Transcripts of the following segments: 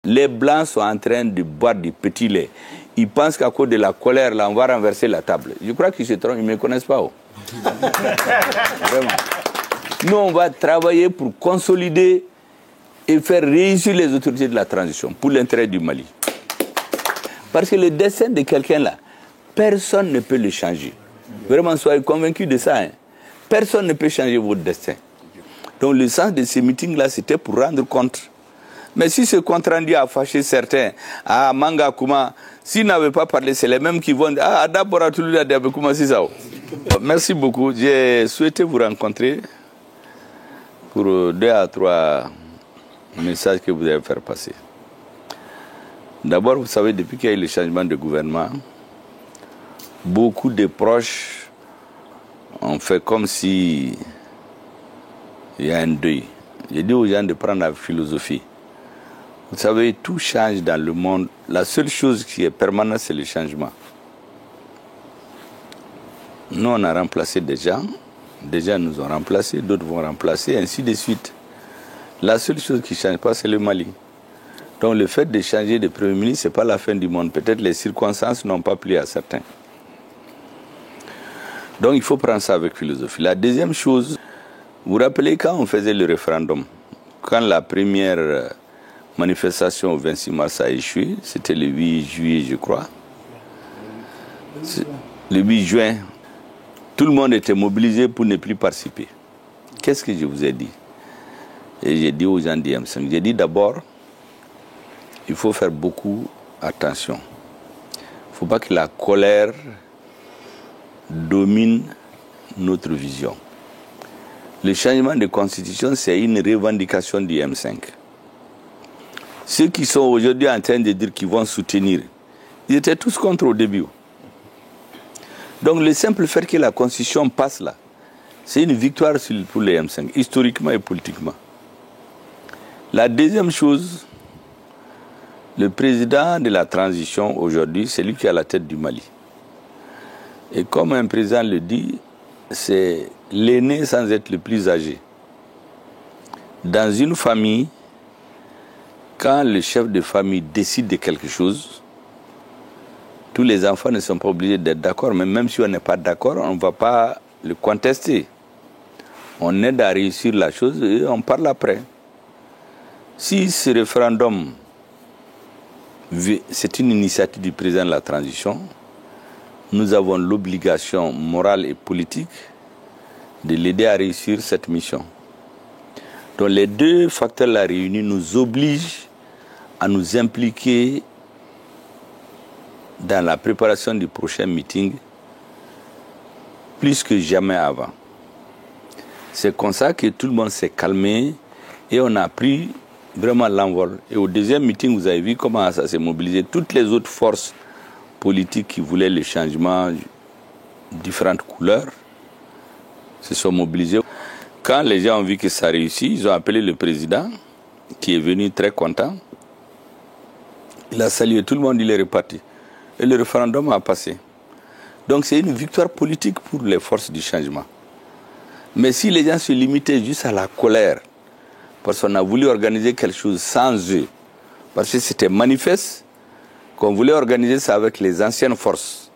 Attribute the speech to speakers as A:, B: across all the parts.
A: Les Blancs sont en train de boire du petit lait. Ils pensent qu'à cause de la colère, là, on va renverser la table. Je crois qu'ils se trompent, ils ne me connaissent pas. Oh. Vraiment. Nous, on va travailler pour consolider et faire réussir les autorités de la transition pour l'intérêt du Mali. Parce que le destin de quelqu'un là, personne ne peut le changer. Vraiment, soyez convaincus de ça. Hein. Personne ne peut changer votre destin. Donc le sens de ces meetings-là, c'était pour rendre compte. Mais si ce compte rendu a fâché certains, à Manga Kuma, s'ils n'avaient pas parlé, c'est les mêmes qui vont dire ah, d'abord à tout le monde, comment c'est ça. Merci beaucoup. J'ai souhaité vous rencontrer pour 2 à 3 messages que vous allez faire passer. D'abord, vous savez, depuis qu'il y a eu le changement de gouvernement, beaucoup de proches ont fait comme si il y a un deuil. J'ai dit aux gens de prendre la philosophie. Vous savez, tout change dans le monde. La seule chose qui est permanente, c'est le changement. Nous, on a remplacé des gens. Des gens nous ont remplacés, d'autres vont remplacer, ainsi de suite. La seule chose qui ne change pas, c'est le Mali. Donc le fait de changer de Premier ministre, ce n'est pas la fin du monde. Peut-être les circonstances n'ont pas plu à certains. Donc il faut prendre ça avec philosophie. La deuxième chose, vous vous rappelez quand on faisait le référendum, quand la première manifestation au 26 mars a échoué, c'était le 8 juillet, je crois. Le 8 juin, tout le monde était mobilisé pour ne plus participer. Qu'est-ce que je vous ai dit? Et j'ai dit aux gens du M5, j'ai dit d'abord, il faut faire beaucoup attention. Il ne faut pas que la colère domine notre vision. Le changement de constitution, c'est une revendication du M5. Ceux qui sont aujourd'hui en train de dire qu'ils vont soutenir, ils étaient tous contre au début. Donc le simple fait que la constitution passe là, c'est une victoire pour les M5, historiquement et politiquement. La deuxième chose, le président de la transition aujourd'hui, c'est lui qui est à la tête du Mali. Et comme un président le dit, c'est l'aîné sans être le plus âgé. Dans une famille, quand le chef de famille décide de quelque chose, tous les enfants ne sont pas obligés d'être d'accord, mais même si on n'est pas d'accord, on ne va pas le contester. On aide à réussir la chose et on parle après. Si ce référendum, c'est une initiative du président de la transition, nous avons l'obligation morale et politique de l'aider à réussir cette mission. Donc les deux facteurs-là réunis nous obligent à nous impliquer dans la préparation du prochain meeting plus que jamais avant. C'est comme ça que tout le monde s'est calmé et on a pris vraiment l'envol. Et au deuxième meeting, vous avez vu comment ça s'est mobilisé. Toutes les autres forces politiques qui voulaient le changement, différentes couleurs, se sont mobilisées. Quand les gens ont vu que ça réussit, ils ont appelé le président, qui est venu très content. Il a salué tout le monde, il est reparti. Et le référendum a passé. Donc c'est une victoire politique pour les forces du changement. Mais si les gens se limitaient juste à la colère, parce qu'on a voulu organiser quelque chose sans eux, parce que c'était manifeste, qu'on voulait organiser ça avec les anciennes forces,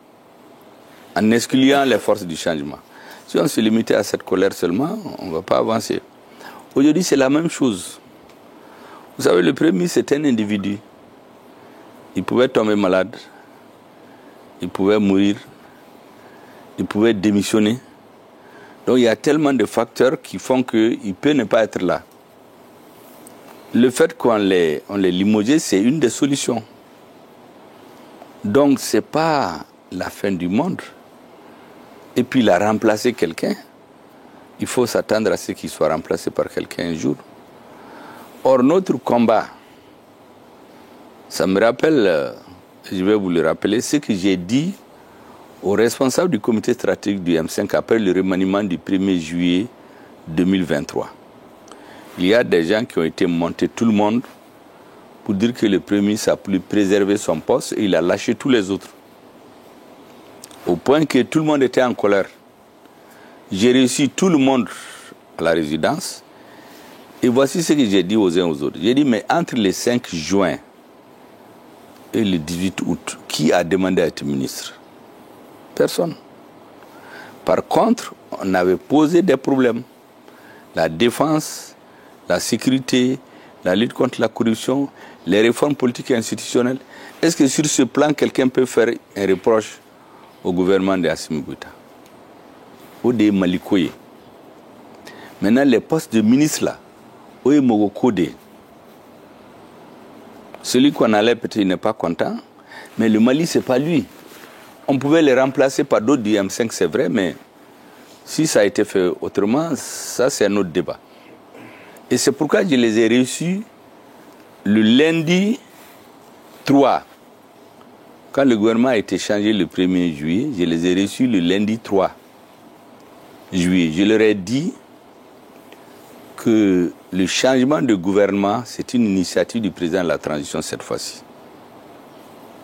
A: en excluant les forces du changement. Si on se limitait à cette colère seulement, on ne va pas avancer. Aujourd'hui, c'est la même chose. Vous savez, le Premier ministre, c'est un individu. Il pouvait tomber malade, il pouvait mourir, il pouvait démissionner. Donc il y a tellement de facteurs qui font qu'il peut ne pas être là. Le fait qu'on l'ait limogé, c'est une des solutions. Donc ce n'est pas la fin du monde. Et puis il a remplacé quelqu'un. Il faut s'attendre à ce qu'il soit remplacé par quelqu'un un jour. Or notre combat, ça me rappelle, je vais vous le rappeler, ce que j'ai dit aux responsables du comité stratégique du M5 après le remaniement du 1er juillet 2023. Il y a des gens qui ont été montés, tout le monde, pour dire que le Premier ministre a pu préserver son poste et il a lâché tous les autres. Au point que tout le monde était en colère. J'ai réussi tout le monde à la résidence. Et voici ce que j'ai dit aux uns aux autres. J'ai dit, mais entre le 5 juin et le 18 août, qui a demandé à être ministre? Personne. Par contre, on avait posé des problèmes. La défense, la sécurité, la lutte contre la corruption, les réformes politiques et institutionnelles. Est-ce que sur ce plan, quelqu'un peut faire un reproche au gouvernement d'Assimi Goïta ou de Malikoye? Maintenant, les postes de ministre là, où Mogo Kodé, celui qu'on allait peut-être il n'est pas content, mais le Mali, ce n'est pas lui. On pouvait les remplacer par d'autres du M5, c'est vrai, mais si ça a été fait autrement, ça c'est un autre débat. Et c'est pourquoi je les ai reçus le lundi 3. Quand le gouvernement a été changé le 1er juillet, je les ai reçus le lundi 3 juillet. Je leur ai dit que le changement de gouvernement, c'est une initiative du président de la transition cette fois-ci.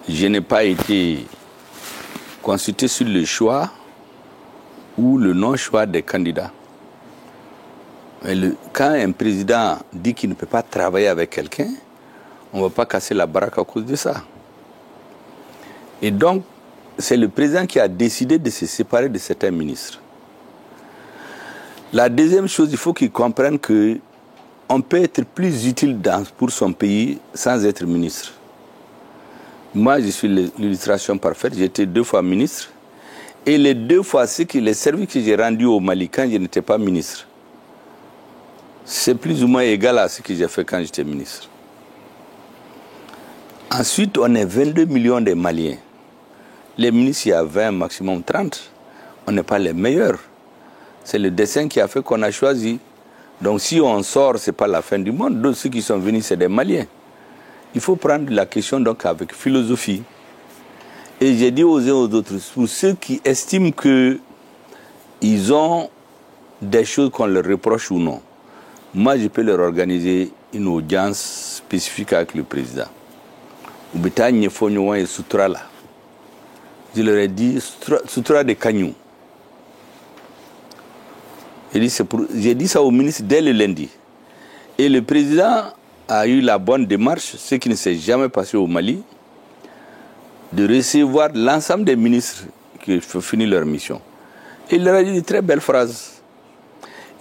A: Je n'ai pas été consulté sur le choix ou le non-choix des candidats. Mais quand un président dit qu'il ne peut pas travailler avec quelqu'un, on ne va pas casser la baraque à cause de ça. Et donc, c'est le président qui a décidé de se séparer de certains ministres. La deuxième chose, il faut qu'il comprenne qu'on peut être plus utile pour son pays sans être ministre. Moi, je suis l'illustration parfaite. J'ai été 2 fois ministre. Et les 2 fois, les services que j'ai rendus au Mali quand je n'étais pas ministre, c'est plus ou moins égal à ce que j'ai fait quand j'étais ministre. Ensuite, on est 22 millions de Maliens. Les ministres, il y a 20, maximum 30. On n'est pas les meilleurs. C'est le dessin qui a fait qu'on a choisi. Donc si on sort, ce n'est pas la fin du monde. D'autres, ceux qui sont venus, c'est des Maliens. Il faut prendre la question donc avec philosophie. Et j'ai dit aux uns aux autres, pour ceux qui estiment qu'ils ont des choses qu'on leur reproche ou non, moi je peux leur organiser une audience spécifique avec le président. Je leur ai dit, Soutra de Kanyou. J'ai dit ça au ministre dès le lundi. Et le président a eu la bonne démarche, ce qui ne s'est jamais passé au Mali, de recevoir l'ensemble des ministres qui ont fini leur mission. Et il leur a dit de très belles phrases.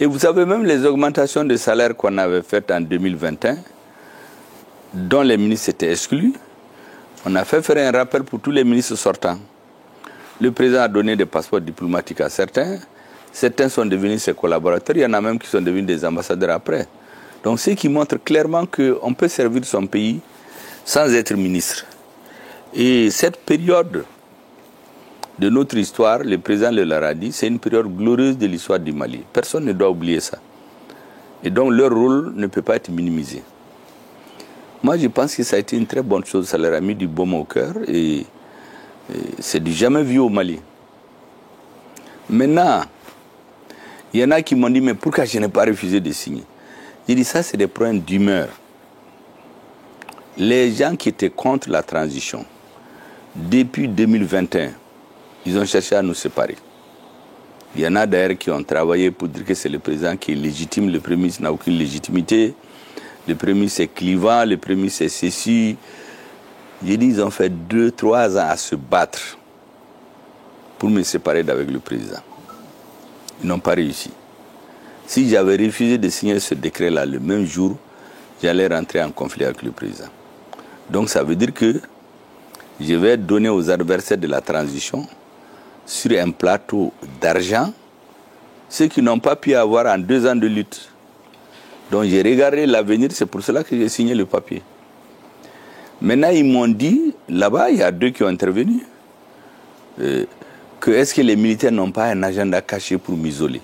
A: Et vous savez, même les augmentations de salaire qu'on avait faites en 2021, dont les ministres étaient exclus, on a fait faire un rappel pour tous les ministres sortants. Le président a donné des passeports diplomatiques à certains. Certains sont devenus ses collaborateurs. Il y en a même qui sont devenus des ambassadeurs après. Donc, ce qui montre clairement qu'on peut servir son pays sans être ministre. Et cette période de notre histoire, le président le leur a dit, c'est une période glorieuse de l'histoire du Mali. Personne ne doit oublier ça. Et donc, leur rôle ne peut pas être minimisé. Moi, je pense que ça a été une très bonne chose. Ça leur a mis du baume au cœur et c'est du jamais vu au Mali. Maintenant, il y en a qui m'ont dit, mais pourquoi je n'ai pas refusé de signer? J'ai dit, ça, c'est des problèmes d'humeur. Les gens qui étaient contre la transition, depuis 2021, ils ont cherché à nous séparer. Il y en a d'ailleurs qui ont travaillé pour dire que c'est le président qui est légitime, le Premier ministre n'a aucune légitimité, le Premier ministre est clivant, le Premier ministre est ceci. J'ai dit, ils ont fait 2-3 ans à se battre pour me séparer d'avec le président. Ils n'ont pas réussi. Si j'avais refusé de signer ce décret-là le même jour, j'allais rentrer en conflit avec le président. Donc ça veut dire que je vais donner aux adversaires de la transition, sur un plateau d'argent, ce qu'ils n'ont pas pu avoir en 2 ans de lutte. Donc j'ai regardé l'avenir, c'est pour cela que j'ai signé le papier. Maintenant, ils m'ont dit, là-bas, il y a 2 qui ont intervenu, que est-ce que les militaires n'ont pas un agenda caché pour m'isoler?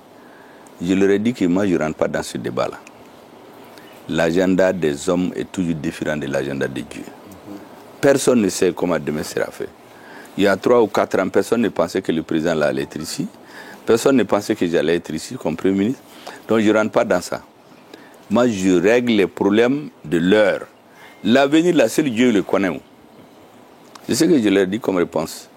A: Je leur ai dit que moi, je ne rentre pas dans ce débat-là. L'agenda des hommes est toujours différent de l'agenda de Dieu. Personne ne sait comment demain sera fait. Il y a 3 ou 4 ans, personne ne pensait que le président allait être ici. Personne ne pensait que j'allais être ici comme Premier ministre. Donc je ne rentre pas dans ça. Moi, je règle les problèmes de l'heure. L'avenir, là, seul Dieu le connaît. C'est ce que je leur dis comme réponse.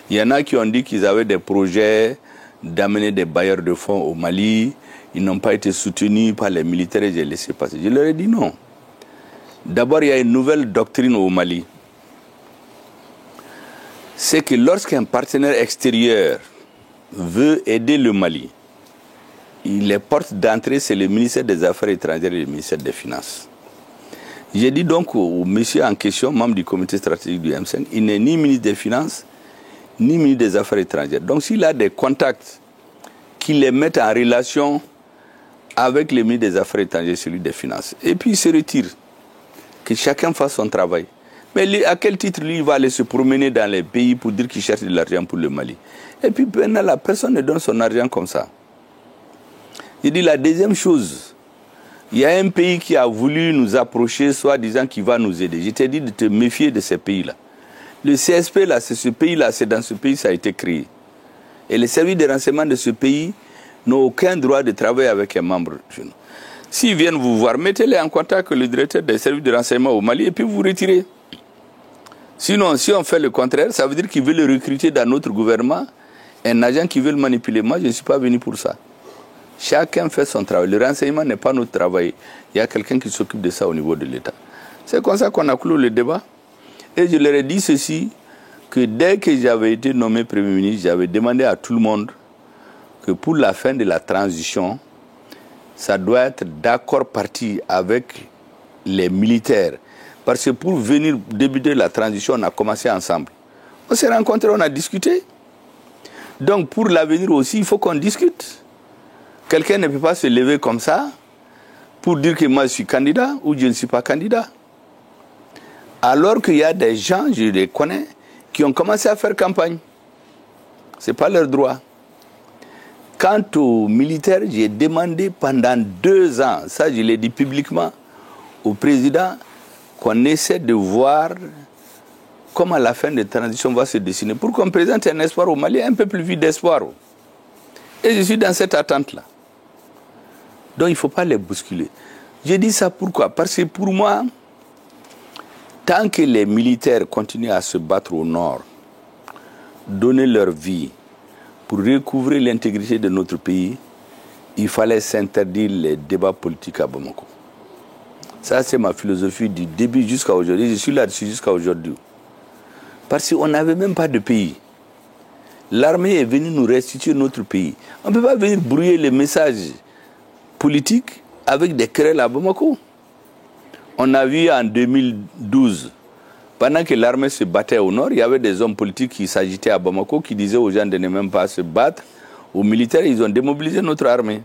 A: Il y en a qui ont dit qu'ils avaient des projets d'amener des bailleurs de fonds au Mali. Ils n'ont pas été soutenus par les militaires et j'ai laissé passer. Je leur ai dit non. D'abord, il y a une nouvelle doctrine au Mali. c'est que lorsqu'un partenaire extérieur veut aider le Mali, les portes d'entrée, c'est le ministère des Affaires étrangères et le ministère des Finances. J'ai dit donc au monsieur en question, membre du comité stratégique du M5, il n'est ni ministre des Finances, ni ministre des Affaires étrangères. Donc s'il a des contacts qui les mettent en relation avec le ministre des Affaires étrangères, celui des Finances, et puis il se retire, que chacun fasse son travail. Mais lui, à quel titre lui il va aller se promener dans les pays pour dire qu'il cherche de l'argent pour le Mali? Et puis maintenant, la personne ne donne son argent comme ça. Il dit la deuxième chose, il y a un pays qui a voulu nous approcher, soit disant qu'il va nous aider. Je t'ai dit de te méfier de ces pays-là. Le CSP, là, c'est ce pays-là, c'est dans ce pays que ça a été créé. Et les services de renseignement de ce pays n'ont aucun droit de travailler avec un membre. S'ils viennent vous voir, mettez-les en contact avec le directeur des services de renseignement au Mali et puis vous retirez. Sinon, si on fait le contraire, ça veut dire qu'ils veulent recruter dans notre gouvernement un agent qui veut le manipuler. Moi, je ne suis pas venu pour ça. Chacun fait son travail. Le renseignement n'est pas notre travail. Il y a quelqu'un qui s'occupe de ça au niveau de l'État. C'est comme ça qu'on a clos le débat. Et je leur ai dit ceci, que dès que j'avais été nommé Premier ministre, j'avais demandé à tout le monde que pour la fin de la transition, ça doit être d'accord parti avec les militaires. Parce que pour venir débuter la transition, on a commencé ensemble. On s'est rencontrés, on a discuté. Donc pour l'avenir aussi, il faut qu'on discute. Quelqu'un ne peut pas se lever comme ça pour dire que moi je suis candidat ou je ne suis pas candidat. Alors qu'il y a des gens, je les connais, qui ont commencé à faire campagne. Ce n'est pas leur droit. Quant aux militaires, j'ai demandé pendant 2 ans, ça je l'ai dit publiquement au président, qu'on essaie de voir comment la fin de la transition va se dessiner pour qu'on présente un espoir au Mali, un peu plus vite d'espoir. Et je suis dans cette attente-là. Donc il ne faut pas les bousculer. Je dis ça pourquoi? Parce que pour moi, tant que les militaires continuent à se battre au nord, donner leur vie pour recouvrir l'intégrité de notre pays, il fallait s'interdire les débats politiques à Bamako. Ça, c'est ma philosophie du début jusqu'à aujourd'hui. Je suis là-dessus jusqu'à aujourd'hui. Parce qu'on n'avait même pas de pays. L'armée est venue nous restituer notre pays. On ne peut pas venir brouiller les messages politiques avec des querelles à Bamako. On a vu en 2012, pendant que l'armée se battait au nord, il y avait des hommes politiques qui s'agitaient à Bamako, qui disaient aux gens de ne même pas se battre. Aux militaires, ils ont démobilisé notre armée.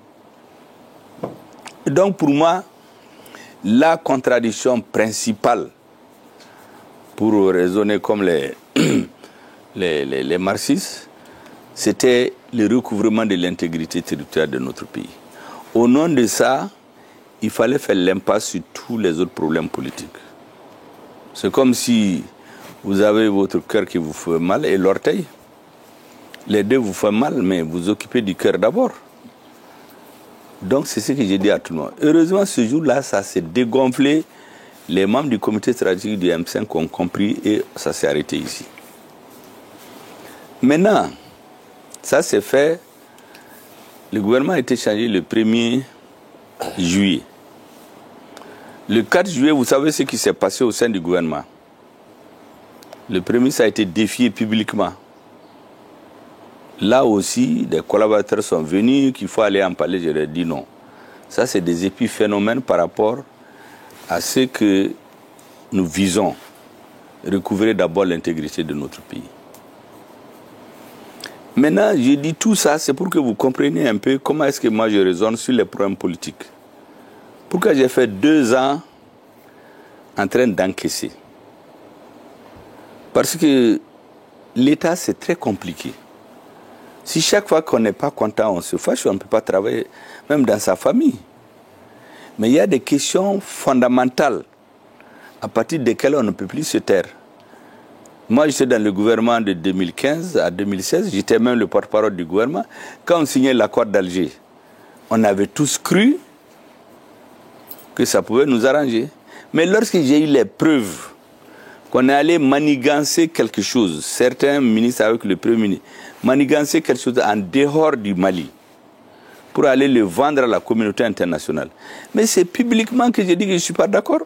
A: Donc pour moi, la contradiction principale, pour raisonner comme les marxistes, c'était le recouvrement de l'intégrité territoriale de notre pays. Au nom de ça, il fallait faire l'impasse sur tous les autres problèmes politiques. C'est comme si vous avez votre cœur qui vous fait mal et l'orteil. Les deux vous font mal, mais vous occupez du cœur d'abord. Donc c'est ce que j'ai dit à tout le monde. Heureusement, ce jour-là, ça s'est dégonflé. Les membres du comité stratégique du M5 ont compris et ça s'est arrêté ici. Maintenant, ça s'est fait. Le gouvernement a été changé le 1er juillet. Le 4 juillet, vous savez ce qui s'est passé au sein du gouvernement. Le premier, ça a été défié publiquement. Là aussi, des collaborateurs sont venus, qu'il faut aller en parler, je leur ai dit non. Ça, c'est des épiphénomènes par rapport à ce que nous visons. Recouvrer d'abord l'intégrité de notre pays. Maintenant, je dis tout ça, c'est pour que vous compreniez un peu comment est-ce que moi je raisonne sur les problèmes politiques. Pourquoi j'ai fait 2 ans en train d'encaisser? Parce que l'État, c'est très compliqué. Si chaque fois qu'on n'est pas content, on se fâche, on ne peut pas travailler, même dans sa famille. Mais il y a des questions fondamentales à partir desquelles on ne peut plus se taire. Moi, j'étais dans le gouvernement de 2015 à 2016, j'étais même le porte-parole du gouvernement. Quand on signait l'accord d'Alger, on avait tous cru que ça pouvait nous arranger. Mais lorsque j'ai eu les preuves qu'on est allé manigancer quelque chose, certains ministres avec le Premier ministre, manigancer quelque chose en dehors du Mali, pour aller le vendre à la communauté internationale. Mais c'est publiquement que j'ai dit que je ne suis pas d'accord.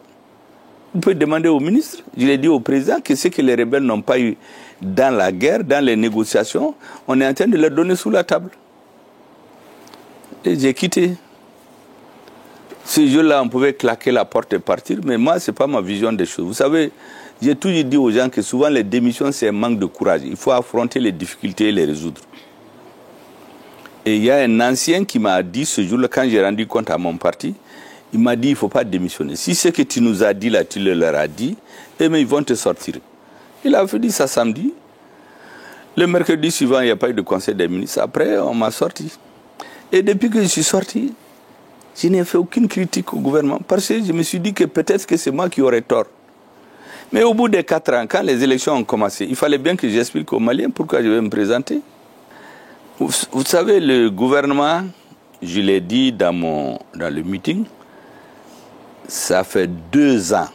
A: Vous pouvez demander au ministre, je l'ai dit au président, que ce que les rebelles n'ont pas eu dans la guerre, dans les négociations, on est en train de leur donner sous la table. Et j'ai quitté. Ce jour-là, on pouvait claquer la porte et partir, mais moi, ce n'est pas ma vision des choses. Vous savez, j'ai toujours dit aux gens que souvent les démissions, c'est un manque de courage. Il faut affronter les difficultés et les résoudre. Et il y a un ancien qui m'a dit ce jour-là, quand j'ai rendu compte à mon parti, il m'a dit, il ne faut pas démissionner. Si ce que tu nous as dit là, tu leur as dit, eh bien, ils vont te sortir. Il a dit ça samedi. Le mercredi suivant, il n'y a pas eu de conseil des ministres. Après, on m'a sorti. Et depuis que je suis sorti, je n'ai fait aucune critique au gouvernement parce que je me suis dit que peut-être que c'est moi qui aurais tort. Mais au bout des 4 ans, quand les élections ont commencé, il fallait bien que j'explique aux Maliens pourquoi je vais me présenter. Vous savez, le gouvernement, je l'ai dit dans le meeting, ça fait 2 ans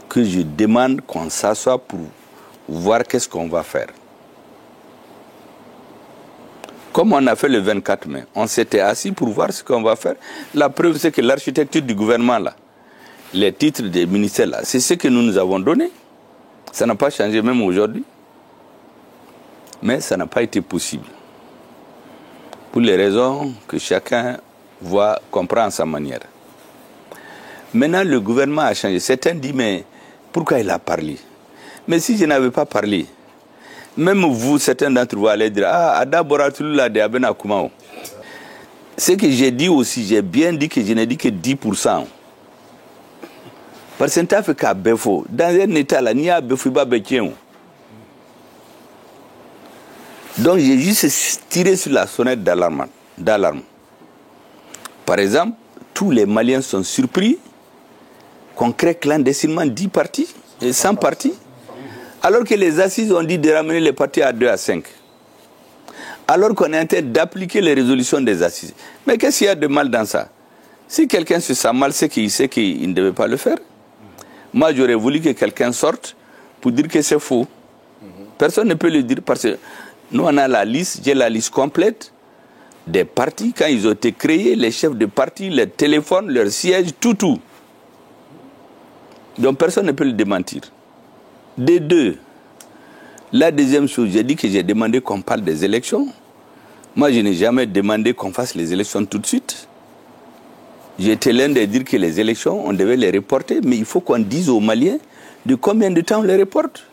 A: que je demande qu'on s'assoie pour voir qu'est-ce qu'on va faire. Comme on a fait le 24 mai, on s'était assis pour voir ce qu'on va faire. La preuve, c'est que l'architecture du gouvernement, là, les titres des ministères, là, c'est ce que nous avons donné. Ça n'a pas changé même aujourd'hui. Mais ça n'a pas été possible. Pour les raisons que chacun comprend à sa manière. Maintenant, le gouvernement a changé. Certains disent, mais pourquoi il a parlé? Mais si je n'avais pas parlé, même vous, certains d'entre vous allez dire, Ada Boratulula de Abena Kumao. Ce que j'ai dit aussi, j'ai bien dit que je n'ai dit que 10%. Parce que dans un état là, il n'y a pas de. Donc j'ai juste tiré sur la sonnette d'alarme. Par exemple, tous les Maliens sont surpris qu'on crée clandestinement 10 partis et 100 partis, alors que les assises ont dit de ramener les partis à 2 à 5. Alors qu'on est en train d'appliquer les résolutions des assises. Mais qu'est-ce qu'il y a de mal dans ça? Si quelqu'un se sent mal, c'est qu'il sait qu'il ne devait pas le faire. Moi, j'aurais voulu que quelqu'un sorte pour dire que c'est faux. Personne ne peut le dire parce que nous, on a la liste, j'ai la liste complète des partis. Quand ils ont été créés, les chefs de parti, leurs téléphones, leurs sièges, tout. Donc personne ne peut le démentir. Des deux. La deuxième chose, j'ai dit que j'ai demandé qu'on parle des élections. Moi, je n'ai jamais demandé qu'on fasse les élections tout de suite. J'étais l'un de dire que les élections, on devait les reporter, mais il faut qu'on dise aux Maliens de combien de temps on les reporte.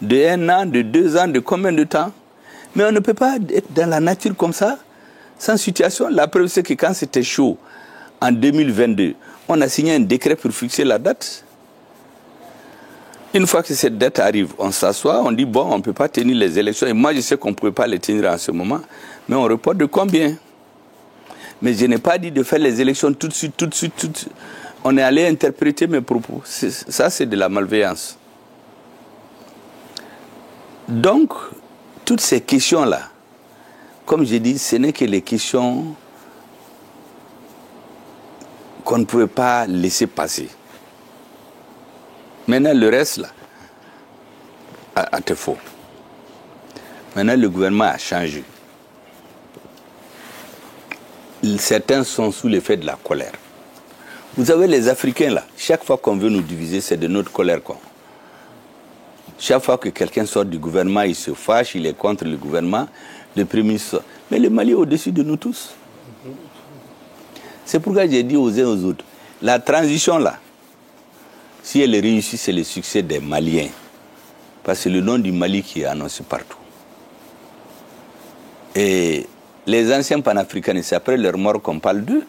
A: De 1 an, de 2 ans, de combien de temps. Mais on ne peut pas être dans la nature comme ça, sans situation. La preuve, c'est que quand c'était chaud, en 2022, on a signé un décret pour fixer la date. Une fois que cette date arrive, on s'assoit, on dit, bon, on ne peut pas tenir les élections. Et moi, je sais qu'on ne pouvait pas les tenir en ce moment, mais on reporte de combien? Mais je n'ai pas dit de faire les élections tout de suite. On est allé interpréter mes propos. Ça, c'est de la malveillance. Donc, toutes ces questions-là, comme je dis, ce n'est que les questions qu'on ne pouvait pas laisser passer. Maintenant, le reste, là, c'est faux. Maintenant, le gouvernement a changé. Certains sont sous l'effet de la colère. Vous avez les Africains, là, chaque fois qu'on veut nous diviser, c'est de notre colère, quoi. Chaque fois que quelqu'un sort du gouvernement, il se fâche, il est contre le gouvernement, le Premier ministre sort. Mais le Mali est au-dessus de nous tous. C'est pourquoi j'ai dit aux uns et aux autres, la transition là, si elle est réussie, c'est le succès des Maliens. Parce que c'est le nom du Mali qui est annoncé partout. Et les anciens panafricanistes, c'est après leur mort qu'on parle d'eux.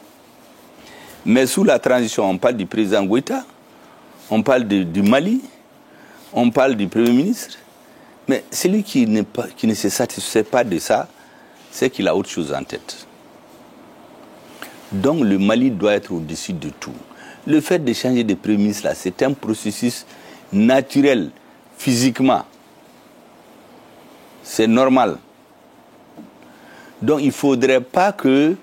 A: Mais sous la transition, on parle du président Goïta, on parle du Mali, on parle du Premier ministre, mais celui qui ne se satisfait pas de ça, c'est qu'il a autre chose en tête. Donc le Mali doit être au-dessus de tout. Le fait de changer de Premier ministre, là, c'est un processus naturel, physiquement. C'est normal. Donc il ne faudrait pas que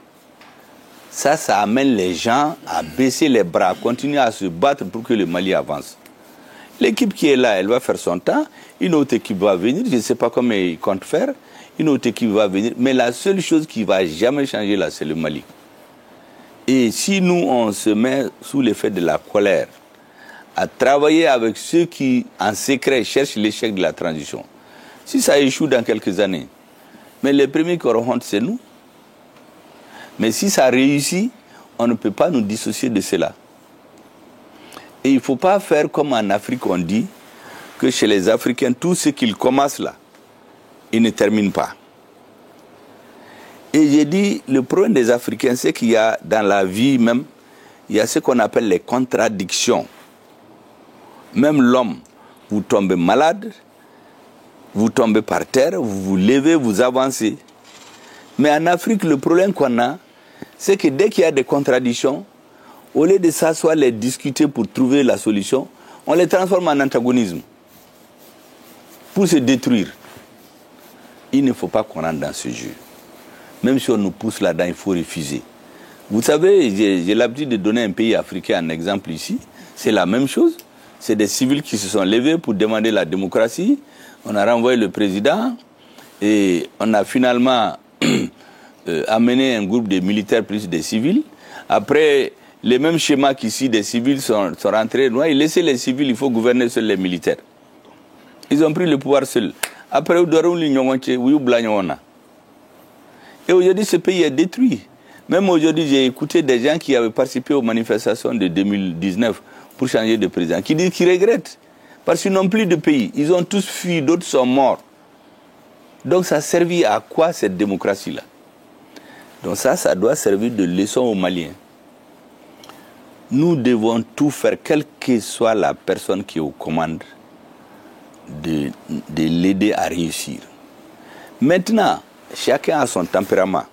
A: ça amène les gens à baisser les bras, à continuer à se battre pour que le Mali avance. L'équipe qui est là, elle va faire son temps. Une autre équipe va venir. Je ne sais pas comment ils comptent faire. Une autre équipe va venir. Mais la seule chose qui ne va jamais changer là, c'est le Mali. Et si nous, on se met sous l'effet de la colère, à travailler avec ceux qui, en secret, cherchent l'échec de la transition, si ça échoue dans quelques années, mais les premiers qui auront honte, c'est nous. Mais si ça réussit, on ne peut pas nous dissocier de cela. Et il ne faut pas faire comme en Afrique, on dit, que chez les Africains, tout ce qu'ils commencent là, ils ne terminent pas. Et j'ai dit, le problème des Africains, c'est qu'il y a dans la vie même, il y a ce qu'on appelle les contradictions. Même l'homme, vous tombez malade, vous tombez par terre, vous vous levez, vous avancez. Mais en Afrique, le problème qu'on a, c'est que dès qu'il y a des contradictions, au lieu de s'asseoir, les discuter pour trouver la solution, on les transforme en antagonisme pour se détruire. Il ne faut pas qu'on rentre dans ce jeu. Même si on nous pousse là-dedans, il faut refuser. Vous savez, j'ai l'habitude de donner un pays africain en exemple ici. C'est la même chose. C'est des civils qui se sont levés pour demander la démocratie. On a renvoyé le président et on a finalement amené un groupe de militaires plus des civils. Après, les mêmes schémas qu'ici, des civils sont rentrés. Ils laissaient les civils, il faut gouverner seuls les militaires. Ils ont pris le pouvoir seuls. Après, et aujourd'hui, ce pays est détruit. Même aujourd'hui, j'ai écouté des gens qui avaient participé aux manifestations de 2019 pour changer de président, qui disent qu'ils regrettent. Parce qu'ils n'ont plus de pays. Ils ont tous fui, d'autres sont morts. Donc ça a servi à quoi cette démocratie-là? Donc ça doit servir de leçon aux Maliens. Nous devons tout faire, quelle que soit la personne qui est aux commandes, de l'aider à réussir. Maintenant, chacun a son tempérament.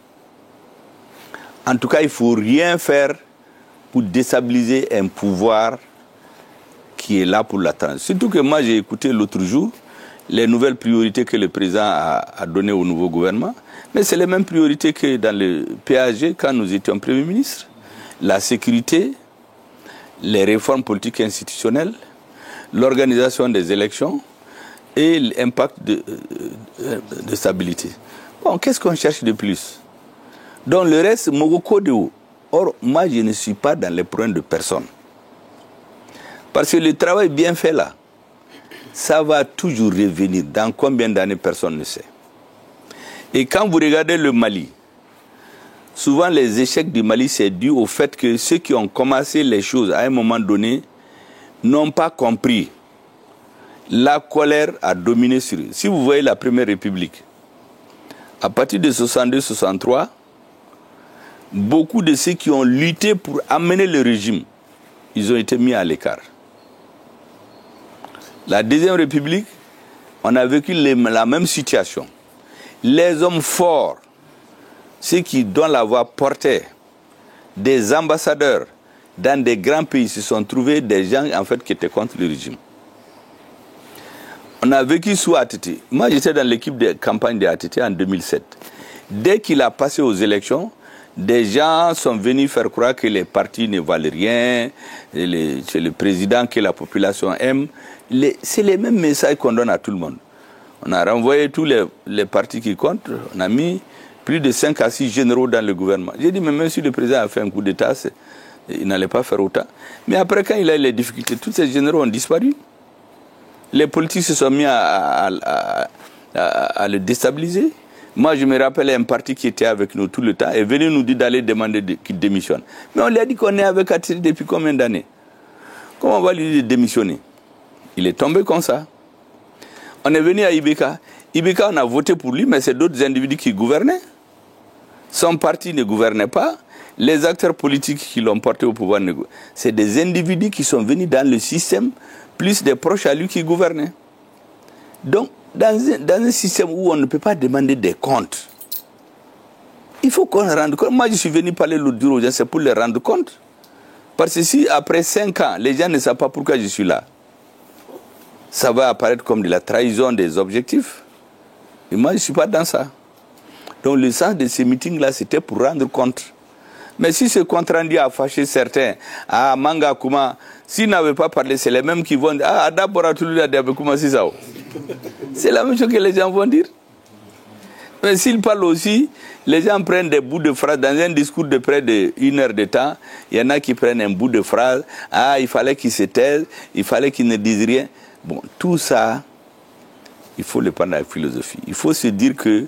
A: En tout cas, il ne faut rien faire pour déstabiliser un pouvoir qui est là pour la transition. Surtout que moi, j'ai écouté l'autre jour les nouvelles priorités que le président a données au nouveau gouvernement. Mais c'est les mêmes priorités que dans le PAG quand nous étions Premier ministre. La sécurité, les réformes politiques et institutionnelles, l'organisation des élections et l'impact de stabilité. Bon, qu'est-ce qu'on cherche de plus? Donc le reste, Mogoko de haut. Or, moi, je ne suis pas dans les problèmes de personne. Parce que le travail bien fait là, ça va toujours revenir. Dans combien d'années, personne ne sait. Et quand vous regardez le Mali, souvent les échecs du Mali, c'est dû au fait que ceux qui ont commencé les choses à un moment donné n'ont pas compris. La colère a dominé sur eux. Si vous voyez la Première République, à partir de 62-63, beaucoup de ceux qui ont lutté pour amener le régime, ils ont été mis à l'écart. La Deuxième République, on a vécu la même situation. Les hommes forts, ceux qui donnent la voix portée, des ambassadeurs dans des grands pays, se sont trouvés des gens en fait qui étaient contre le régime. On a vécu sous ATT. Moi, j'étais dans l'équipe de campagne de ATT en 2007. Dès qu'il a passé aux élections, des gens sont venus faire croire que les partis ne valent rien, c'est le président que la population aime. C'est les mêmes messages qu'on donne à tout le monde. On a renvoyé tous les partis qui comptent. On a mis plus de 5 à 6 généraux dans le gouvernement. J'ai dit, mais même si le président a fait un coup d'État, il n'allait pas faire autant. Mais après, quand il a eu les difficultés, tous ces généraux ont disparu. Les politiques se sont mis à le déstabiliser. Moi, je me rappelle un parti qui était avec nous tout le temps et venu nous dire d'aller demander qu'il démissionne. Mais on lui a dit qu'on est avec ATT depuis combien d'années? Comment on va lui dire de démissionner? Il est tombé comme ça. On est venu à Ibeka. Ibeka, on a voté pour lui, mais c'est d'autres individus qui gouvernaient. Son parti ne gouvernait pas. Les acteurs politiques qui l'ont porté au pouvoir, c'est des individus qui sont venus dans le système, plus des proches à lui qui gouvernaient. Donc, dans un système où on ne peut pas demander des comptes, il faut qu'on rende compte. Moi, je suis venu parler l'autre jour aux gens, c'est pour les rendre compte. Parce que si, après 5 ans, les gens ne savent pas pourquoi je suis là, ça va apparaître comme de la trahison des objectifs. Et moi, je ne suis pas dans ça. Donc, le sens de ces meetings-là, c'était pour rendre compte. Mais si ce compte rendu a fâché certains, ah, Manga Kuma, s'ils n'avaient pas parlé, c'est les mêmes qui vont dire, ah, d'abord, c'est la même chose que les gens vont dire. Mais s'il parle aussi, les gens prennent des bouts de phrases. Dans un discours de près d'1 heure de temps, il y en a qui prennent un bout de phrase. Ah, il fallait qu'il se taise, il fallait qu'il ne dise rien. Bon, tout ça, il faut le prendre avec philosophie. Il faut se dire que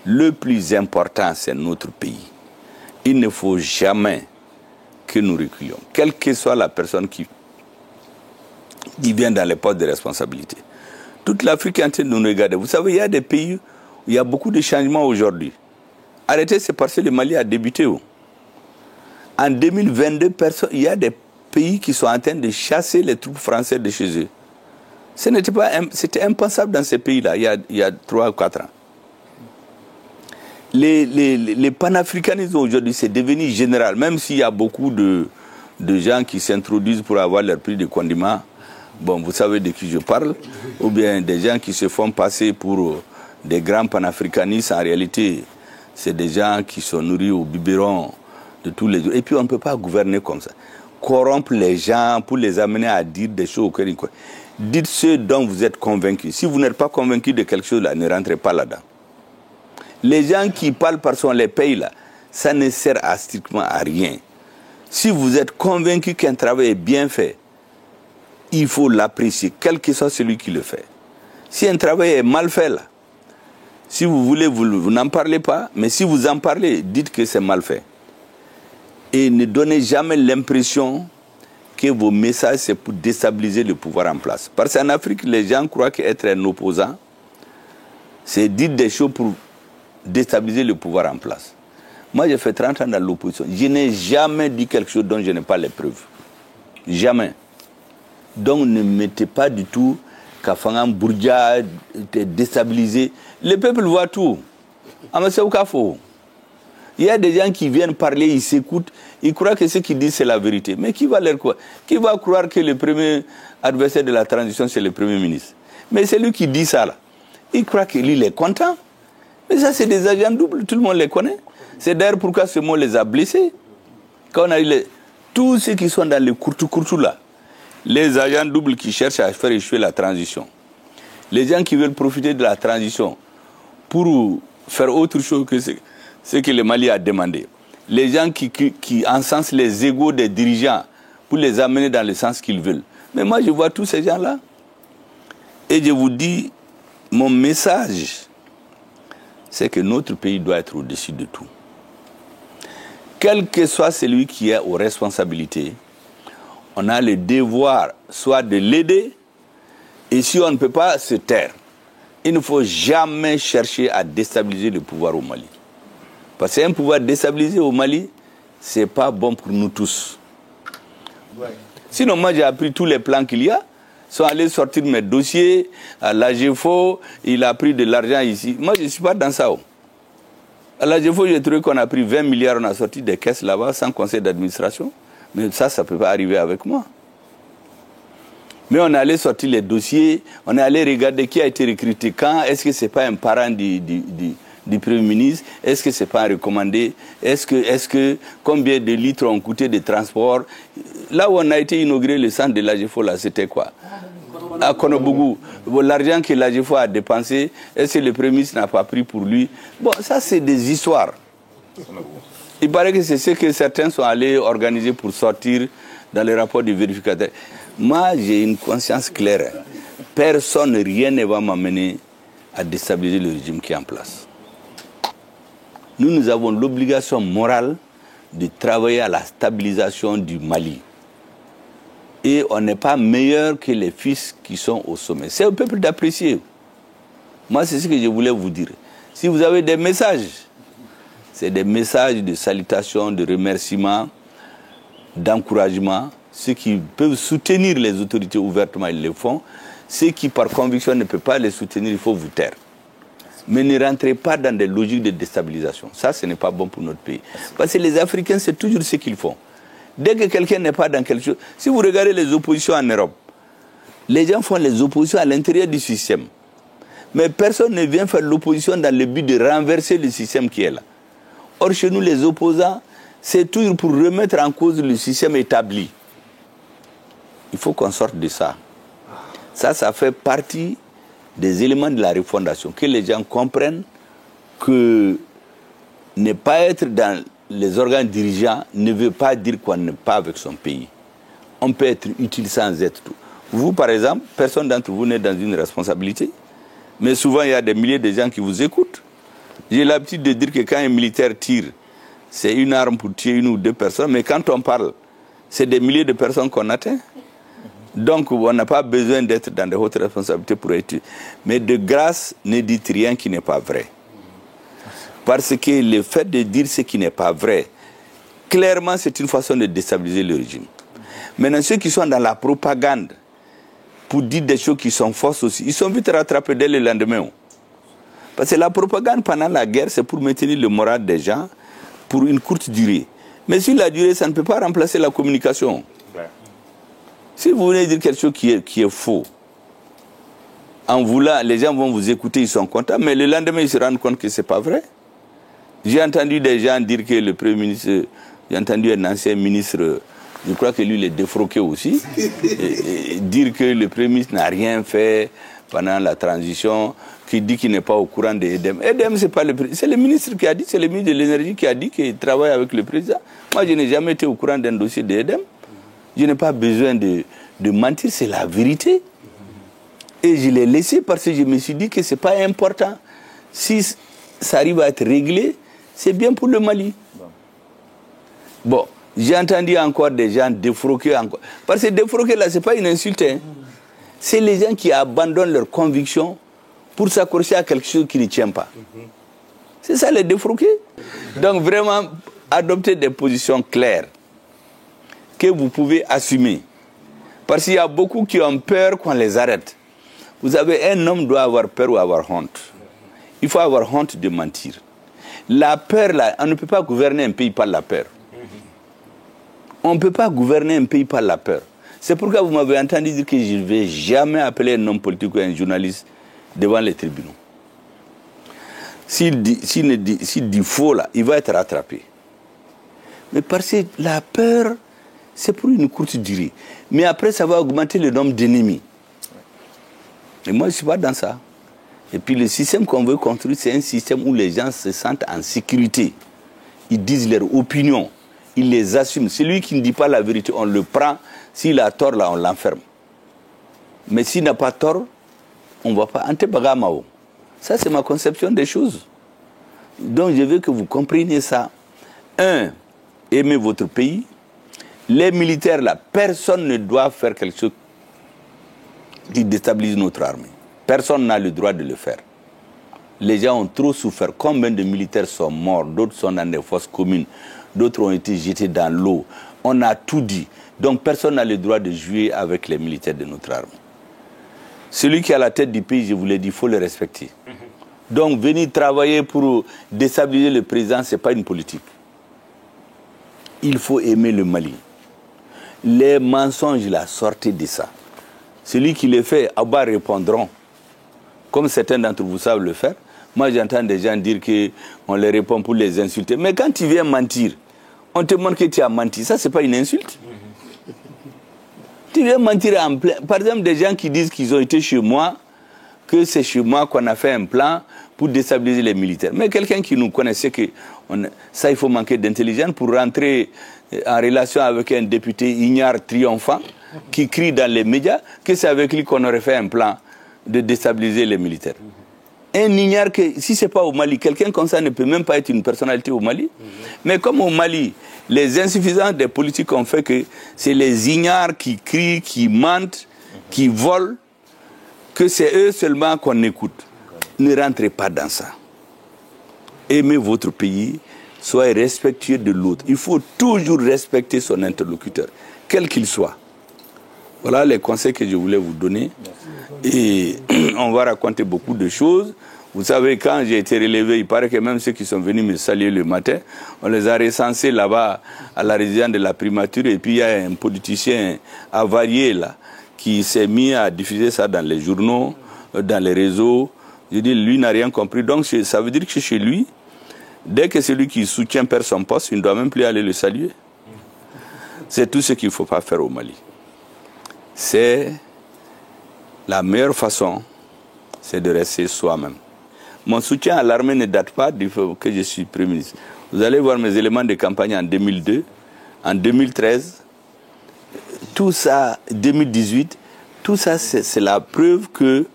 A: le plus important, c'est notre pays. Il ne faut jamais que nous reculions, quelle que soit la personne qui vient dans les postes de responsabilité. Toute l'Afrique est en train de nous regarder. Vous savez, il y a des pays où il y a beaucoup de changements aujourd'hui. Arrêtez, c'est parce que le Mali a débuté. En 2022, il y a des pays qui sont en train de chasser les troupes françaises de chez eux. C'était impensable dans ces pays-là, il y a 3 ou 4 ans. Les panafricanismes aujourd'hui, c'est devenu général, même s'il y a beaucoup de gens qui s'introduisent pour avoir leur prix de condiment. Bon, vous savez de qui je parle, ou bien des gens qui se font passer pour des grands panafricanistes. En réalité, c'est des gens qui sont nourris au biberon de tous les jours. Et puis, on ne peut pas gouverner comme ça. Corrompre les gens pour les amener à dire des choses auxquelles ils croient. Dites ce dont vous êtes convaincus. Si vous n'êtes pas convaincu de quelque chose, là, ne rentrez pas là-dedans. Les gens qui parlent parce qu'on les paye, là, ça ne sert strictement à rien. Si vous êtes convaincu qu'un travail est bien fait, il faut l'apprécier, quel que soit celui qui le fait. Si un travail est mal fait, là, si vous voulez, vous n'en parlez pas, mais si vous en parlez, dites que c'est mal fait. Et ne donnez jamais l'impression que vos messages, c'est pour déstabiliser le pouvoir en place. Parce qu'en Afrique, les gens croient qu'être un opposant, c'est dire des choses pour déstabiliser le pouvoir en place. Moi, j'ai fait 30 ans dans l'opposition. Je n'ai jamais dit quelque chose dont je n'ai pas les preuves. Jamais. Donc, ne mettez pas du tout Kafangam Bourdia déstabilisé. Le peuple voit tout. Il y a des gens qui viennent parler, ils s'écoutent, ils croient que ce qu'ils disent, c'est la vérité. Mais qui va leur croire? Qui va croire que le premier adversaire de la transition, c'est le Premier ministre? Mais c'est lui qui dit ça, là. Il croit qu'il est content. Mais ça, c'est des agents doubles, tout le monde les connaît. C'est d'ailleurs pourquoi ce mot les a blessés. Quand on a eu tous ceux qui sont dans les courtou là, les agents doubles qui cherchent à faire échouer la transition, les gens qui veulent profiter de la transition pour faire autre chose que ce que le Mali a demandé, les gens qui encensent les égos des dirigeants pour les amener dans le sens qu'ils veulent. Mais moi, je vois tous ces gens-là et je vous dis, mon message, c'est que notre pays doit être au-dessus de tout. Quel que soit celui qui est aux responsabilités, on a le devoir soit de l'aider, et si on ne peut pas, se taire. Il ne faut jamais chercher à déstabiliser le pouvoir au Mali. Parce qu'un pouvoir déstabilisé au Mali, ce n'est pas bon pour nous tous. Ouais. Sinon, moi, j'ai appris tous les plans qu'il y a. Ils sont allés sortir mes dossiers à l'AGEFO, il a pris de l'argent ici. Moi, je ne suis pas dans ça. À l'AGEFO, j'ai trouvé qu'on a pris 20 milliards, on a sorti des caisses là-bas sans conseil d'administration. Mais ça ne peut pas arriver avec moi. Mais on est allé sortir les dossiers, on est allé regarder qui a été recruté quand, est-ce que ce n'est pas un parent du Premier ministre, est-ce que ce n'est pas un recommandé, est-ce que combien de litres ont coûté de transport. Là où on a été inauguré le centre de l'AGEFO, là, c'était quoi? À Konobougou. Bon, l'argent que l'AGEFO a dépensé, est-ce que le Premier ministre n'a pas pris pour lui? Bon, ça c'est des histoires. Il paraît que c'est ce que certains sont allés organiser pour sortir dans les rapports du vérificateur. Moi, j'ai une conscience claire. Personne, rien ne va m'amener à déstabiliser le régime qui est en place. Nous avons l'obligation morale de travailler à la stabilisation du Mali. Et on n'est pas meilleur que les fils qui sont au sommet. C'est au peuple d'apprécier. Moi, c'est ce que je voulais vous dire. Si vous avez des messages, c'est des messages de salutation, de remerciement, d'encouragement. Ceux qui peuvent soutenir les autorités ouvertement, ils le font. Ceux qui, par conviction, ne peuvent pas les soutenir, il faut vous taire. Mais ne rentrez pas dans des logiques de déstabilisation. Ça, ce n'est pas bon pour notre pays. Parce que les Africains, c'est toujours ce qu'ils font. Dès que quelqu'un n'est pas dans quelque chose... Si vous regardez les oppositions en Europe, les gens font les oppositions à l'intérieur du système. Mais personne ne vient faire l'opposition dans le but de renverser le système qui est là. Or, chez nous, les opposants, c'est toujours pour remettre en cause le système établi. Il faut qu'on sorte de ça. Ça fait partie des éléments de la refondation. Que les gens comprennent que ne pas être dans les organes dirigeants ne veut pas dire qu'on n'est pas avec son pays. On peut être utile sans être tout. Vous, par exemple, personne d'entre vous n'est dans une responsabilité. Mais souvent, il y a des milliers de gens qui vous écoutent. J'ai l'habitude de dire que quand un militaire tire, c'est une arme pour tuer une ou deux personnes. Mais quand on parle, c'est des milliers de personnes qu'on atteint. Donc, on n'a pas besoin d'être dans de hautes responsabilités pour être tué. Mais de grâce, ne dites rien qui n'est pas vrai. Parce que le fait de dire ce qui n'est pas vrai, clairement, c'est une façon de déstabiliser le régime. Maintenant, ceux qui sont dans la propagande, pour dire des choses qui sont fausses aussi, ils sont vite rattrapés dès le lendemain. Parce que la propagande pendant la guerre, c'est pour maintenir le moral des gens pour une courte durée. Mais sur la durée, ça ne peut pas remplacer la communication. Si vous voulez dire quelque chose qui est faux, en voulant, les gens vont vous écouter, ils sont contents, mais le lendemain, ils se rendent compte que ce n'est pas vrai. J'ai entendu des gens dire que le Premier ministre, j'ai entendu un ancien ministre, je crois que lui, il est défroqué aussi, et dire que le Premier ministre n'a rien fait pendant la transition, qui dit qu'il n'est pas au courant de EDEM. EDEM, c'est le ministre qui a dit, c'est le ministre de l'Énergie qui a dit qu'il travaille avec le président. Moi, je n'ai jamais été au courant d'un dossier de EDEM. Je n'ai pas besoin de mentir, c'est la vérité. Et je l'ai laissé parce que je me suis dit que ce n'est pas important. Si ça arrive à être réglé, c'est bien pour le Mali. Bon, j'ai entendu encore des gens défroquer encore. Parce que défroquer, là, ce n'est pas une insulte. Hein. C'est les gens qui abandonnent leurs convictions pour s'accrocher à quelque chose qui ne tient pas. C'est ça, les défroquer. Donc, vraiment, adopter des positions claires que vous pouvez assumer. Parce qu'il y a beaucoup qui ont peur qu'on les arrête. Vous savez, un homme doit avoir peur ou avoir honte. Il faut avoir honte de mentir. La peur, là, on ne peut pas gouverner un pays par la peur. On ne peut pas gouverner un pays par la peur. C'est pourquoi vous m'avez entendu dire que je ne vais jamais appeler un homme politique ou un journaliste devant les tribunaux. S'il dit faux, là, il va être rattrapé. Mais parce que la peur, c'est pour une courte durée. Mais après, ça va augmenter le nombre d'ennemis. Et moi, je ne suis pas dans ça. Et puis, le système qu'on veut construire, c'est un système où les gens se sentent en sécurité. Ils disent leur opinion. Ils les assument. Celui qui ne dit pas la vérité, on le prend. S'il a tort, là, on l'enferme. Mais s'il n'a pas tort, on ne va pas. Antebagamao. Ça, c'est ma conception des choses. Donc, je veux que vous compreniez ça. Un, aimez votre pays. Les militaires, là, personne ne doit faire quelque chose qui déstabilise notre armée. Personne n'a le droit de le faire. Les gens ont trop souffert. Combien de militaires sont morts? D'autres sont dans des fosses communes. D'autres ont été jetés dans l'eau. On a tout dit. Donc personne n'a le droit de jouer avec les militaires de notre armée. Celui qui est à la tête du pays, je vous l'ai dit, il faut le respecter. Donc venir travailler pour déstabiliser le président, ce n'est pas une politique. Il faut aimer le Mali. Les mensonges, la sortez de ça. Celui qui les fait, à bas répondront. Comme certains d'entre vous savent le faire. Moi, j'entends des gens dire qu'on les répond pour les insulter. Mais quand tu viens mentir, on te montre que tu as menti. Ça, ce n'est pas une insulte. Tu viens mentir en plein. Par exemple, des gens qui disent qu'ils ont été chez moi, que c'est chez moi qu'on a fait un plan pour déstabiliser les militaires. Mais quelqu'un qui nous connaissait que ça, il faut manquer d'intelligence pour rentrer en relation avec un député ignare triomphant qui crie dans les médias que c'est avec lui qu'on aurait fait un plan de déstabiliser les militaires. Un ignare que, si ce n'est pas au Mali, quelqu'un comme ça ne peut même pas être une personnalité au Mali. Mais comme au Mali, les insuffisances des politiques ont fait que c'est les ignares qui crient, qui mentent, qui volent, que c'est eux seulement qu'on écoute. Ne rentrez pas dans ça. Aimez votre pays, soyez respectueux de l'autre. Il faut toujours respecter son interlocuteur, quel qu'il soit. Voilà les conseils que je voulais vous donner. Et on va raconter beaucoup de choses. Vous savez, quand j'ai été relevé, il paraît que même ceux qui sont venus me saluer le matin, on les a recensés là-bas à la résidence de la primature. Et puis il y a un politicien avarié là, qui s'est mis à diffuser ça dans les journaux, dans les réseaux. Je dis, lui n'a rien compris. Donc ça veut dire que chez lui, dès que celui qui soutient perd son poste, il ne doit même plus aller le saluer. C'est tout ce qu'il ne faut pas faire au Mali. C'est la meilleure façon, c'est de rester soi-même. Mon soutien à l'armée ne date pas du fait que je suis Premier ministre. Vous allez voir mes éléments de campagne en 2002, en 2013, tout ça, 2018, tout ça, c'est la preuve que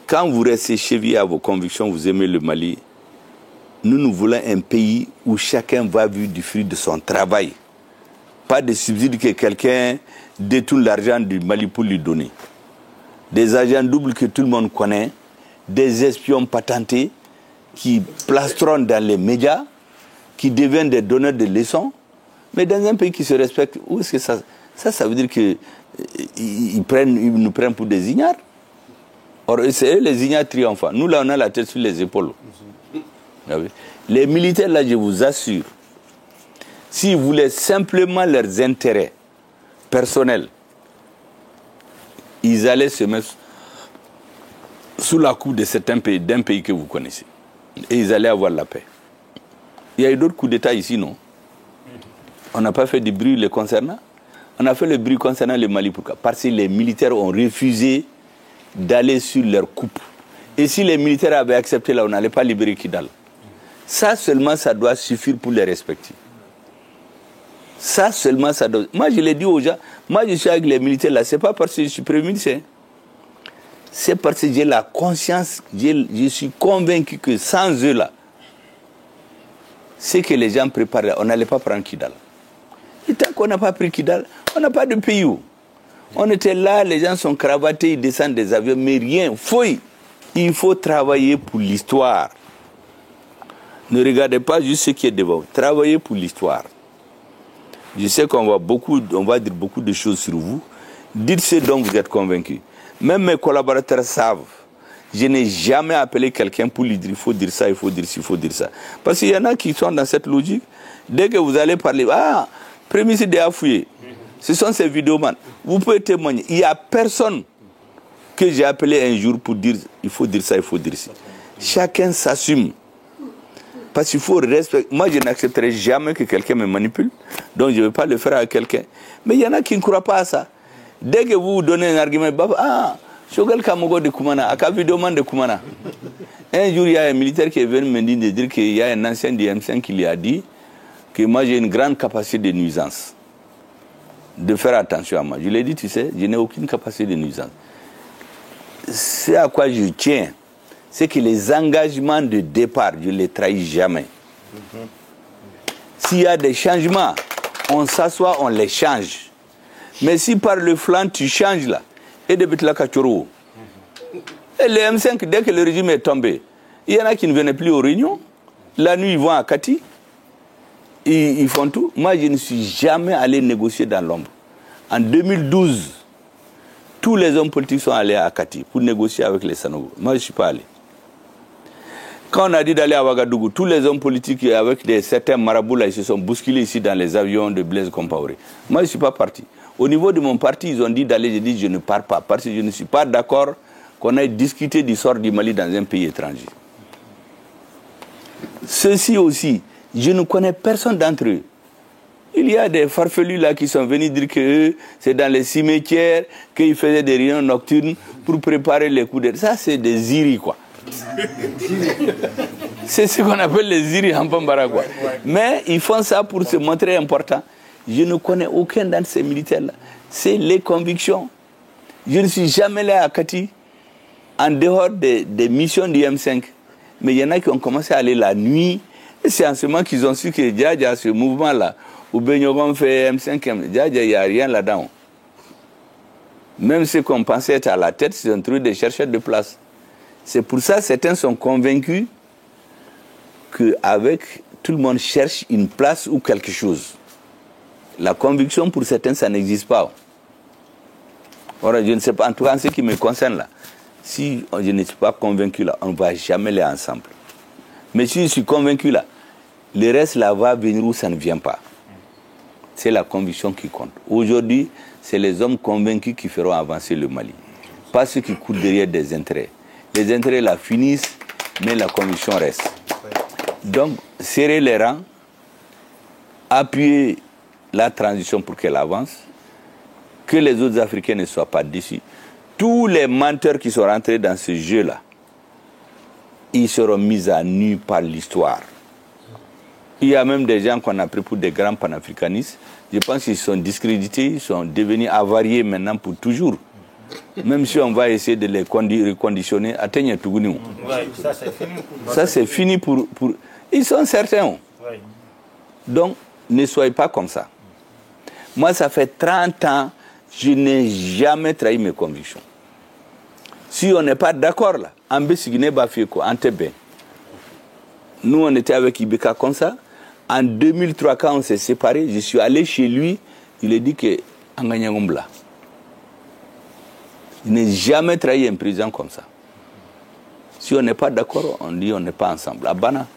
A: quand vous restez chevillé à vos convictions, vous aimez le Mali, nous voulons un pays où chacun va vivre du fruit de son travail. Pas de subsides que quelqu'un détourne l'argent du Mali pour lui donner. Des agents doubles que tout le monde connaît, des espions patentés qui plastronnent dans les médias, qui deviennent des donneurs de leçons. Mais dans un pays qui se respecte, où est-ce que ça veut dire qu'ils nous prennent pour des ignares. Or, c'est eux les ignares triomphants. Nous, là, on a la tête sur les épaules. Les militaires, là, je vous assure, s'ils voulaient simplement leurs intérêts personnels, ils allaient se mettre sous la coupe de certains pays, d'un pays que vous connaissez. Et ils allaient avoir la paix. Il y a eu d'autres coups d'État ici, non? On n'a pas fait du bruit les concernant. On a fait le bruit concernant le Mali. Pourquoi? Parce que les militaires ont refusé d'aller sur leur coupe. Et si les militaires avaient accepté là, on n'allait pas libérer Kidal. Ça seulement, ça doit suffire pour les respecter. Ça seulement, ça doit... Moi, je l'ai dit aux gens, moi, je suis avec les militaires là, c'est pas parce que je suis Premier ministre. C'est parce que j'ai la conscience, je suis convaincu que sans eux là, ce que les gens préparaient, on n'allait pas prendre Kidal. Et tant qu'on n'a pas pris Kidal, on n'a pas de pays où. On était là, les gens sont cravatés, ils descendent des avions, mais rien, fouille. Il faut travailler pour l'histoire. Ne regardez pas juste ce qui est devant. Travaillez pour l'histoire. Je sais qu'on va dire beaucoup de choses sur vous. Dites ce dont vous êtes convaincus. Même mes collaborateurs savent. Je n'ai jamais appelé quelqu'un pour lui dire il faut dire ça, il faut dire ci, il faut dire ça. Parce qu'il y en a qui sont dans cette logique. Dès que vous allez parler, Premier ministre de Afouye, ce sont ces vidéomans. Vous pouvez témoigner. Il n'y a personne que j'ai appelé un jour pour dire il faut dire ça, il faut dire ça. Chacun s'assume. Parce qu'il faut respecter. Moi, je n'accepterai jamais que quelqu'un me manipule. Donc, je ne vais pas le faire à quelqu'un. Mais il y en a qui ne croient pas à ça. Dès que vous donnez un argument, Shogal Kamogo de Koumana, Akavidoman de Koumana. Un jour, il y a un militaire qui est venu me dire qu'il y a un ancien du M5 qui lui a dit que moi, j'ai une grande capacité de nuisance. De faire attention à moi. Je lui ai dit, tu sais, je n'ai aucune capacité de nuisance. C'est à quoi je tiens. C'est que les engagements de départ, je ne les trahis jamais. S'il y a des changements, on s'assoit, on les change. Mais si par le flanc, tu changes là, et de la Kachoro. Et les M5, dès que le régime est tombé, il y en a qui ne venaient plus aux réunions. La nuit, ils vont à Kati. Ils font tout. Moi, je ne suis jamais allé négocier dans l'ombre. En 2012, tous les hommes politiques sont allés à Kati pour négocier avec les Sanogo. Moi, je ne suis pas allé. Quand on a dit d'aller à Ouagadougou, tous les hommes politiques avec certains marabouts, là, ils se sont bousculés ici dans les avions de Blaise Compaoré. Moi, je ne suis pas parti. Au niveau de mon parti, ils ont dit d'aller. J'ai dit je ne pars pas parce que je ne suis pas d'accord qu'on ait discuté du sort du Mali dans un pays étranger. Ceci aussi, je ne connais personne d'entre eux. Il y a des farfelus là qui sont venus dire que c'est dans les cimetières qu'ils faisaient des réunions nocturnes pour préparer les coups d'État. Ça, c'est des iris, quoi. C'est ce qu'on appelle les iris en Pambara, quoi. Mais ils font ça pour se montrer important. Je ne connais aucun d'entre ces militaires-là. C'est les convictions. Je ne suis jamais là à Kati, en dehors des missions du M5. Mais il y en a qui ont commencé à aller la nuit. Et c'est en ce moment qu'ils ont su que Djadja, ce mouvement-là, où Benyogon fait M5, Djadja, il n'y a rien là-dedans. Même ceux qu'on pensait être à la tête, c'est un truc de chercheurs de place. C'est pour ça que certains sont convaincus qu'avec tout le monde cherche une place ou quelque chose. La conviction pour certains, ça n'existe pas. Or, je ne sais pas, en tout cas, en ce qui me concerne là, si je ne suis pas convaincu là, on ne va jamais aller ensemble. Mais si je suis convaincu là, le reste là va venir où ça ne vient pas. C'est la conviction qui compte. Aujourd'hui, c'est les hommes convaincus qui feront avancer le Mali. Pas ceux qui courent derrière des intérêts. Les intérêts là finissent, mais la conviction reste. Donc, serrer les rangs, appuyer la transition pour qu'elle avance, que les autres Africains ne soient pas déçus. Tous les menteurs qui sont rentrés dans ce jeu-là, ils seront mis à nu par l'histoire. Il y a même des gens qu'on a pris pour des grands panafricanistes. Je pense qu'ils sont discrédités, ils sont devenus avariés maintenant pour toujours. Même si on va essayer de les reconditionner, atteignez tout. Ça, c'est fini pour... Ils sont certains. Donc, ne soyez pas comme ça. Moi, ça fait 30 ans, je n'ai jamais trahi mes convictions. Si on n'est pas d'accord là, en Bessigné Bafieko, en Tébé, nous on était avec Ibeka comme ça. En 2003, quand on s'est séparés, je suis allé chez lui, il a dit que Anganyangombla. Je n'ai jamais trahi un président comme ça. Si on n'est pas d'accord, on dit on n'est pas ensemble. Abana.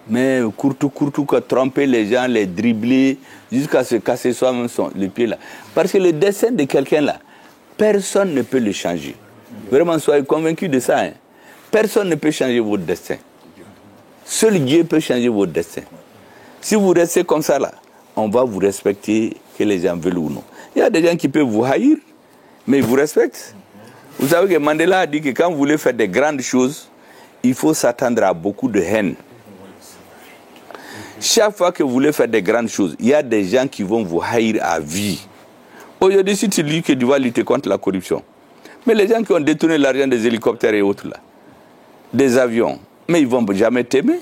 A: Mais courtou, que tromper les gens, les dribbler, jusqu'à se casser soi-même les pieds là. Parce que le destin de quelqu'un là, personne ne peut le changer. Vraiment, soyez convaincus de ça. Hein. Personne ne peut changer votre destin. Seul Dieu peut changer votre destin. Si vous restez comme ça là, on va vous respecter, que les gens veulent ou non. Il y a des gens qui peuvent vous haïr, mais ils vous respectent. Vous savez que Mandela a dit que quand vous voulez faire des grandes choses, il faut s'attendre à beaucoup de haine. Chaque fois que vous voulez faire des grandes choses, il y a des gens qui vont vous haïr à vie. Aujourd'hui, si tu dis que tu vas lutter contre la corruption, mais les gens qui ont détourné l'argent des hélicoptères et autres là, des avions, mais ils ne vont jamais t'aimer.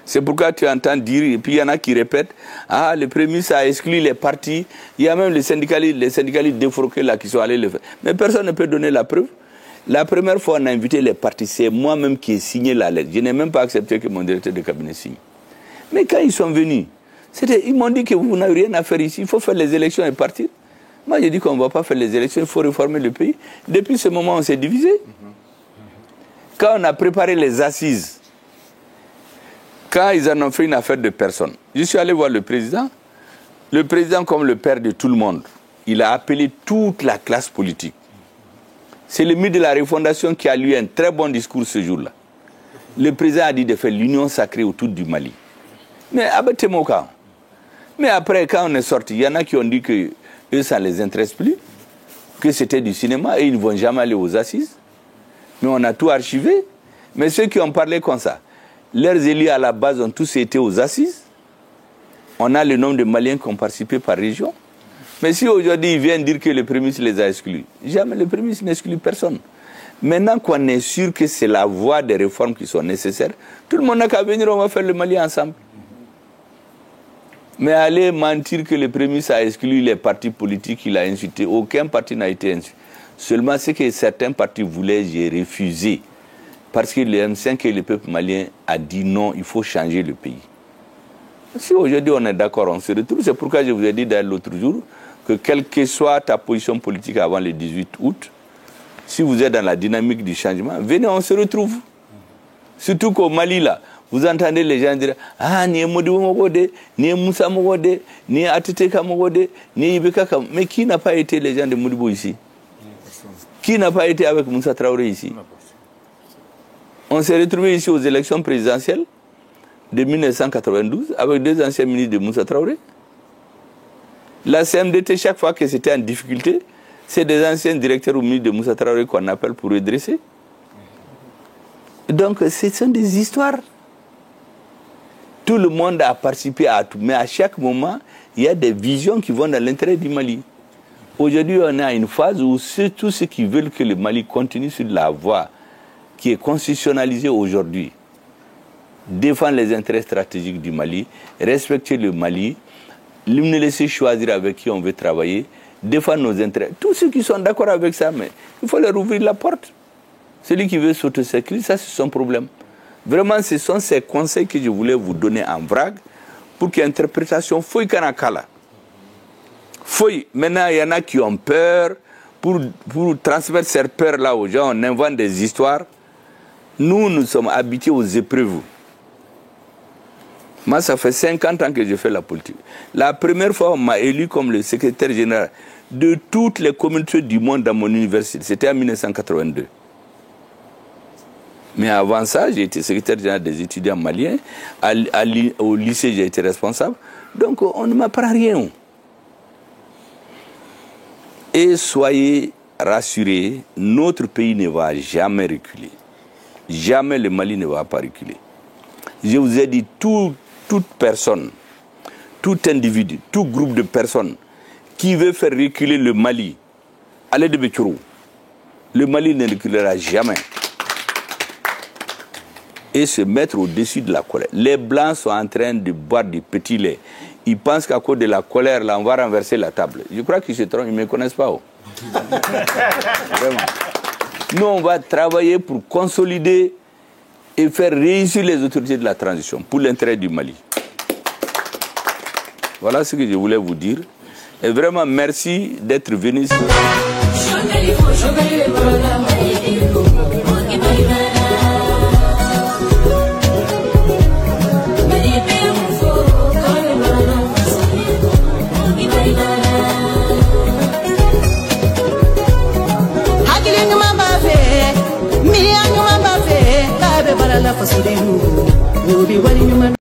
A: C'est pourquoi tu entends dire, et puis il y en a qui répètent, ah, le Premier ministre a exclu les partis, il y a même les syndicalistes défroqués là qui sont allés le faire. Mais personne ne peut donner la preuve. La première fois on a invité les partis, c'est moi-même qui ai signé la lettre. Je n'ai même pas accepté que mon directeur de cabinet signe. Mais quand ils sont venus, ils m'ont dit que vous n'avez rien à faire ici, il faut faire les élections et partir. Moi j'ai dit qu'on ne va pas faire les élections, il faut réformer le pays. Depuis ce moment on s'est divisé. Quand on a préparé les assises, quand ils en ont fait une affaire de personne, je suis allé voir le président, comme le père de tout le monde, il a appelé toute la classe politique. C'est le ministre de la Refondation qui a lu un très bon discours ce jour-là. Le président a dit de faire l'union sacrée autour du Mali. Mais abattez-moi quand. Mais après, quand on est sorti, il y en a qui ont dit que eux, ça ne les intéresse plus, que c'était du cinéma et ils ne vont jamais aller aux assises. Mais on a tout archivé. Mais ceux qui ont parlé comme ça, leurs élus à la base ont tous été aux assises. On a le nombre de Maliens qui ont participé par région. Mais si aujourd'hui ils viennent dire que le Premier ministre les a exclus, jamais le Premier ministre n'exclut personne. Maintenant qu'on est sûr que c'est la voie des réformes qui sont nécessaires, tout le monde n'a qu'à venir, on va faire le Mali ensemble. Mais aller mentir que le Premier ministre a exclu les partis politiques qu'il a insultés, aucun parti n'a été insulté. Seulement ce que certains partis voulaient, j'ai refusé. Parce que le M5 et le peuple malien a dit non, il faut changer le pays. Si aujourd'hui on est d'accord, on se retrouve. C'est pourquoi je vous ai dit l'autre jour que quelle que soit ta position politique avant le 18 août, si vous êtes dans la dynamique du changement, venez, on se retrouve. Surtout qu'au Mali, là, vous entendez les gens dire « Ah, ni Modibo Mogode, ni Moussa Mogode, ni Ateteka Mogode, ni Ibeka Kam. » Mais qui n'a pas été les gens de Modibo ici? Qui n'a pas été avec Moussa Traoré ici? On s'est retrouvés ici aux élections présidentielles de 1992 avec deux anciens ministres de Moussa Traoré. La CMDT, chaque fois que c'était en difficulté, c'est des anciens directeurs ou ministres de Moussa Traoré qu'on appelle pour redresser. Donc, ce sont des histoires. Tout le monde a participé à tout. Mais à chaque moment, il y a des visions qui vont dans l'intérêt du Mali. Aujourd'hui, on a une phase où tous ceux qui veulent que le Mali continue sur la voie qui est constitutionnalisée aujourd'hui, défendre les intérêts stratégiques du Mali, respecter le Mali, nous laisser choisir avec qui on veut travailler, défendre nos intérêts. Tous ceux qui sont d'accord avec ça, mais il faut leur ouvrir la porte. Celui qui veut s'auto-sécuriser, ça c'est son problème. Vraiment, ce sont ces conseils que je voulais vous donner en vrague pour qu'il y ait une interprétation fouille kanakala. Fouille. Maintenant, il y en a qui ont peur. Pour transmettre cette peur-là aux gens, on invente des histoires. Nous sommes habitués aux épreuves. Moi, ça fait 50 ans que je fais la politique. La première fois, on m'a élu comme le secrétaire général de toutes les communautés du monde dans mon université. C'était en 1982. Mais avant ça, j'ai été secrétaire général des étudiants maliens. Au lycée, j'ai été responsable. Donc, on ne m'apprend rien. Et soyez rassurés, notre pays ne va jamais reculer. jamais le Mali ne va pas reculer. Je vous ai dit, toute personne, tout individu, tout groupe de personnes qui veut faire reculer le Mali, allez de Bétchourou, le Mali ne reculera jamais. Et se mettre au-dessus de la colère. Les Blancs sont en train de boire du petit lait. Ils pensent qu'à cause de la colère, là, on va renverser la table. Je crois qu'ils se trompent, ils ne me connaissent pas. Oh. Vraiment. Nous, on va travailler pour consolider et faire réussir les autorités de la transition pour l'intérêt du Mali. Voilà ce que je voulais vous dire. Et vraiment, merci d'être venus.